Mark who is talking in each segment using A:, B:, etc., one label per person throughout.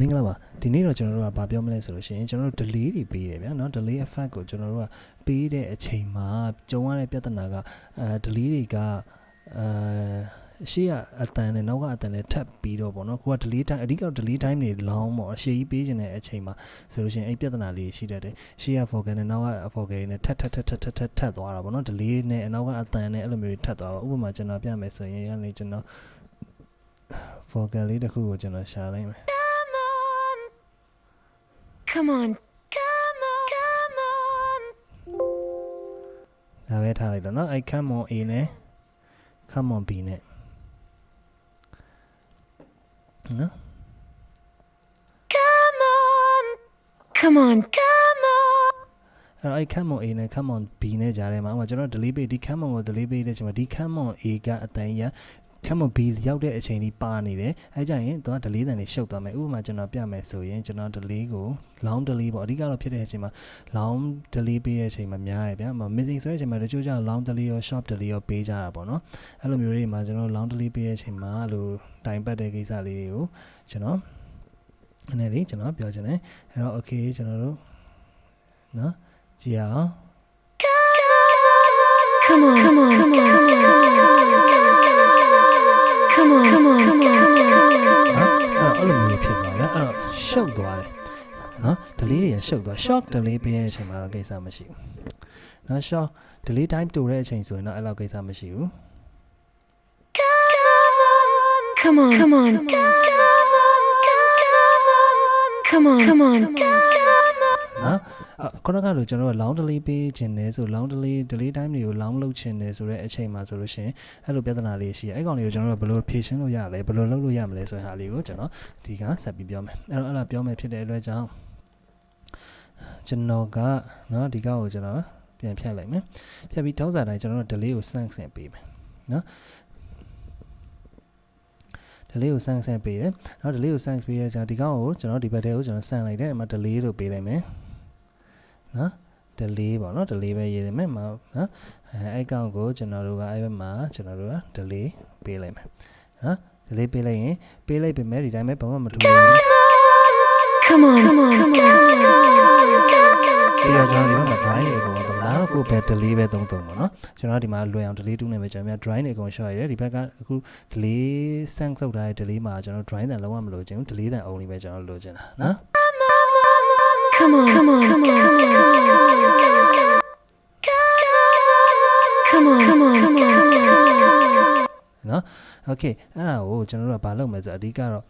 A: မင်္ဂလာပါဒီနေ့တော့ကျွန်တော်တို့ကဘာပြောမလဲဆိုလို့ရှိရင်ကျွန်တော်တို့ delay တွေပေးတယ်ဗျာเนาะ delay effect ကိုကျွန်တော်တို့ကပေးတဲ့အချိန်မှာကြုံရတဲ့ပြဿနာကdelay တွေကရှေ့ကအတန်နဲ့နောက်ကအတန်နဲ့ထပ်ပြီးတော့ပေါ့နော်ကိုက delay time အဓိက delay time တွေလောင်းပေါ့ရှေ့ကြီးပေးခြင်းတဲ့အချိန်မှာဆိုလို့ရှိရင်အဲ့ပြဿနာလေးရှိတတ်တယ်ရှေ့က vocal နဲ့နောက်က vocal နဲ့ထပ်သွားတာပေါ့နော် delay နဲ့နောက်ကအတန်နဲ့အဲ့လိုမျိုးထပ်သွားတော့ဥပမာကျွန်တော်ပြမယ်ဆိုရင်အဲ့ကျွန်တော် vocal လေးတစ်ခုကိုကျွန်တော်ရှာလိုက်မယ်
B: Come on.
A: ဒါပဲထားလိုက်တော့เนาะ I come on A နဲ့ come on B နဲ့နော်
B: Come on.
A: အဲ့ I come on A နဲ့ come on B နဲ့ကြားထဲမှာကျွန်တော် delay ပေးဒီ come on ကို delay ပေးတဲ့အချိန်မှာဒီ come on A ကအတန်ကြီး come on B ရောက်တဲ့အချိန်ကြီးပါနေတယ်အဲကြရင်သူက delay တန်လေးရှုပ်သွားမယ်ဥပမာကျွန်တော်ပြမယ်ဆိုရင်ကျွန်တော် delay ကို long delay ပေါ့အဓိကတော့ဖြစ်တဲ့အချိန်မှာ long delay ပေးတဲ့အချိန်မှာများတယ်ဗျာ missing ဆိုတဲ့အချိန်မှာတချို့ကျ long delay ရော short delay ရောပေးကြတာပေါ့နော်အဲ့လိုမျိုးတွေမှာကျွန်တော် long delay ပေးတဲ့အချိန်မှာအဲ့လိုတိုင်ပတ်တဲ့ကိစ္စလေးတွေကိုကျွန်တော်အနေနဲ့ကျွန်တော်ပြောချင်တယ်အဲ့တော့ okay ကျွန်တော်တို့နော်ကြည့်အောင်
B: Come on. Come on. Come on. Come on. Come on.
A: အဲ့လိုမျိုးဖြစ်သွားတယ်အဲ့တော့ရှုပ်သွားတယ်နော် delay တွေရှုပ်သွား shock delay ပေးတဲ့အချိန်မှာတော့ကိစ္စမရှိဘူးနော် shock delay time တိုတဲ့အချိန်ဆိုရင်တော့အဲ့လောက်ကိစ္စမရှိဘူး
B: Come on. Come on. Come on. Come on.
A: နော်ခုနကလိုကျွန်တော်တို့ long delay ပေးခြင်းလဲဆို long delay time တွေကို long လုပ်ခြင်းလဲဆိုတဲ့အချိန်မှာဆိုလို့ရှိရင်အဲ့လိုပြဿနာလေးရှိတယ်အဲ့ကောင်လေးကိုကျွန်တော်တို့ဘယ်လိုဖြေရှင်းလို့ရလဲဘယ်လိုလုပ်လို့ရမလဲဆိုတဲ့ဟာလေးကိုကျွန်တော်ဒီကဆက်ပြီးပြောမယ်အဲ့တော့အဲ့ဒါပြောမယ်ဖြစ်တဲ့အတွက်ကြောင့်ကျွန်တော်ကနော်ဒီကောက်ကိုကျွန်တော်ပြန်ဖြတ်လိုက်မယ်ဖြတ်ပြီးတောင်းစားတိုင်းကျွန်တော်တို့ delay ကိုစမ်းဆင်ပေးမယ်နော် delay ကိုစမ်းဆင်ပေးတယ်နော် delay ကိုစမ်းပေးရကြဒီကောက်ကိုကျွန်တော်ဒီဘက်ထဲကိုကျွန်တော်စမ်းလိုက်တယ်အဲ့မှာ delay လို့ပေးလိုက်မယ်နော် delay ပေါ့နော် delay ပဲရေးတယ်မယ်နော်အဲ့အကောင့်ကိုကျွန်တော်တို့ကအဲ့ဘက်မှာကျွန်တော်တို့က delay ပေးလိုက်မယ်နော် delay ပေးလိုက်ရင်ပေးလိုက်ပြင်မယ်ဒီတိုင်းပဲဘာမှမထူးဘူး
B: Come on. Come on.
A: ဒီတော့ကျွန်တော်ဒီမှာ dry တွေအကုန်လုံးဒါတော့ကိုပဲ delay ပဲသုံးပေါ့နော်ကျွန်တော်ဒီမှာလွယ်အောင် delay တူးနေမယ်ကျွန်တော် dry တွေအကုန်ရှော့ရတယ်ဒီဘက်ကအခု delay ဆန်းဆုပ်ထားတဲ့ delay မှာကျွန်တော် dry တန်လုံးဝမလိုချင်ဘူး delay တန် only ပဲကျွန်တော်လိုချင်တာနော်
B: Come on. Come on. Come on. Come on. Come on.
A: နော် okay အဲ့ဒါကိုကျွန်တော်တို့ကဘာလုပ်မလဲဆိုအဓိကတော့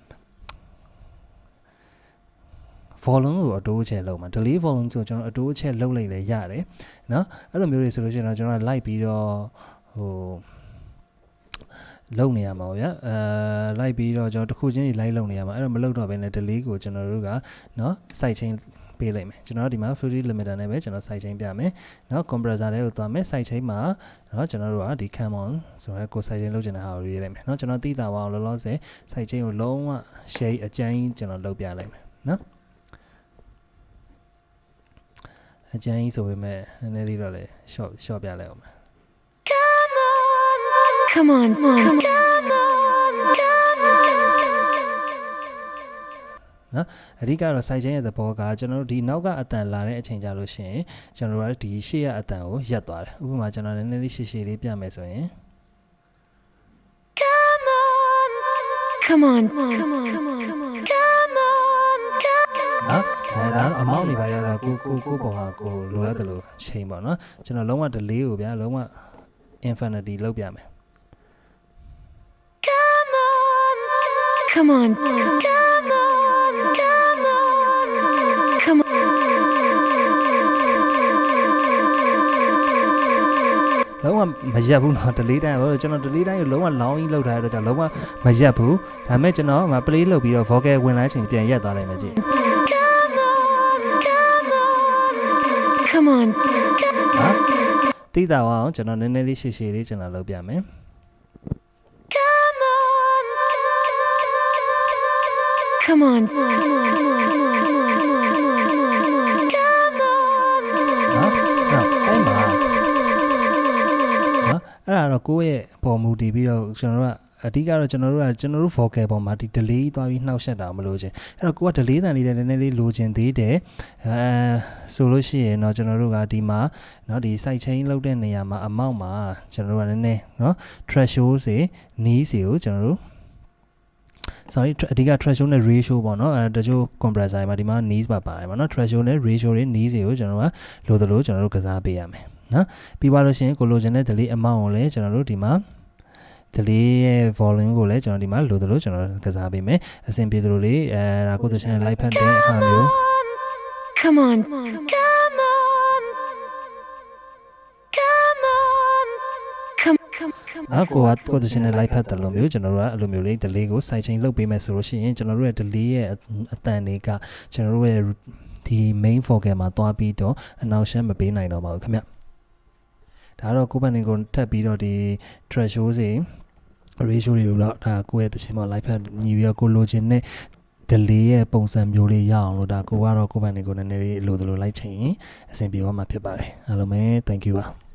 A: volume ကိုအတိုးအချက်လုပ်မှာ delay volume ဆိုကျွန်တော်အတိုးအချက်လုပ်လိုက်လဲရတယ်နော်အဲ့လိုမျိုးတွေဆိုလို့ရှိရင်တော့ကျွန်တော်လိုက်ပြီးတော့ဟိုလုံနေရမှာပေါ့ဗျာလိုက်ပြီးတော့ကျွန်တော်တစ်ခုချင်းကြီးလိုက်လုံနေရမှာအဲ့တော့မလုံတော့ဘဲနဲ့ delay ကိုကျွန်တော်တို့ကနော် side chain ပေးလိုက်မယ်ကျွန်တော်ဒီမှာ fluid limiter နဲ့ပဲကျွန်တော် side chain ပြမယ်နော် compressor လေးကိုသွားမယ် side chain မှာနော်ကျွန်တော်တို့ကဒီ come on ဆိုတော့ကို side chain လုပ်ချင်တဲ့ဟာကိုရေးလိုက်မယ်နော်ကျွန်တော်သိတာပါအောင်လောလောဆယ် side chain ကိုလုံးဝ shade အကျဉ်းကျွန်တော်လုပ်ပြလိုက်မယ်နော်အကျဉ်းကြီးဆိုပေမဲ့နည်းနည်းလေးတော့လေ short ပြလိုက်အောင်
B: Come on. Come on.
A: နော်အဓိကတော့ side chain ရဲ့သဘောကကျွန်တော်တို့ဒီနောက်ကအတန်လာတဲ့အချိန်ကြလို့ရှိရင်ကျွန်တော်တို့ကဒီရှေ့ကအတန်ကိုရပ်သွားတယ်ဥပမာကျွန်တော်နည်းနည်းလေးရှည်လေးပြမယ်ဆိုရင်
B: Come on. Come on. Come on.
A: နော်ဒါအမောက်နေပါရတော့ကိုပုံဟာကိုလိုရတယ်လို့ချိန်ပေါ့နော်ကျွန်တော်လုံးဝ delay ကိုဗျာလုံးဝ infinity လောက်ပြမယ်
B: Come on. Come on.
A: လုံးဝမရက်ဘူးနော် delay တိုင်းဘာလို့ကျွန်တော် delay တိုင်းကိုလုံးဝ long ကြီးလောက်ထားရတော့ကျွန်တော်လုံးဝမရက်ဘူးဒါပေမဲ့ကျွန်တော် play လုပ်ပြီးတော့ vocal ဝင်လာချိန်ပြန်ရက်သွားလိုက်မယ်ကြည့်
B: Come on.
A: နော်သိတာအောင်ကျွန်တော်နည်းနည်းလေးရှည်လေးကျွန်တော်လုပ်ပြမယ်
B: Come on.
A: အဲ့ဒါတော့ကိုယ့်ရဲ့ပုံမူတည်ပြီးတော့ကျွန်တော်တို့က အဓိကတော့ကျွန်တော်တို့ vocal ပေါ်မှာဒီ delay သွားပြီးနှောက်ယှက်တာမလို့ချင်းအဲ့တော့ကိုက delay တန်လေးနည်းနည်းလေးလိုချင်သေးတယ်ဆိုလို့ရှိရင်တော့ကျွန်တော်တို့ကဒီမှာเนาะဒီ side chain လောက်တဲ့နေရာမှာ amount မှာကျွန်တော်တို့ကနည်းနည်းเนาะ threshold စီ knees စီကိုကျွန်တော်တို့sorry အဓိက threshold နဲ့ ratio ပေါ့နော်တချို့ compressor မှာဒီမှာ knees ပါပါတယ်ပေါ့နော် threshold နဲ့ ratio တွေ knees တွေကိုကျွန်တော်ကလိုသလိုကျွန်တော်တို့ကစားပေးရမယ်နော်ပြီးပါလို့ရှိရင်ကိုလိုချင်တဲ့ delay amount ကိုလည်းကျွန်တော်တို့ဒီမှာ delay ရဲ့ volume ကိုလည်းကျွန်တော်ဒီမှာလိုသလိုကျွန်တော်ကစားပေးမယ်အဆင်ပြေသလိုလေးဒါကိုသချင် live ဖတ်တဲ့အခါမျိုး
B: Come on.
A: ကိုသချင် live ဖတ်တယ်လို့မျိုးကျွန်တော်တို့ကအဲ့လိုမျိုးလေး delay ကို side chain လုပ်ပေးမယ်ဆိုလို့ရှိရင်ကျွန်တော်တို့ရဲ့ delay ရဲ့အတန်တွေကကျွန်တော်တို့ရဲ့ဒီ main vocal မှာသွားပြီးတော့အနောက်ရှမ်းမပေးနိုင်တော့ပါဘူးခင်ဗျဒါတော့ကိုယ့်ဘက်နေကိုထပ်ပြီးတော့ဒီ threshold စီ ratio တွေကိုတော့ဒါကိုယ့်ရဲ့တချင်မှာ live ဖတ်ညီပြီးတော့ကိုလိုချင်တဲ့ delay ရဲ့ပုံစံမျိုးလေးရအောင်လို့ဒါကိုကတော့ကိုယ့်ဘက်နေကိုနည်းနည်းလေးလိုသလိုလိုက်ချင်ရင်အဆင်ပြေသွားမှာဖြစ်ပါတယ်အားလုံးပဲ thank you ပါ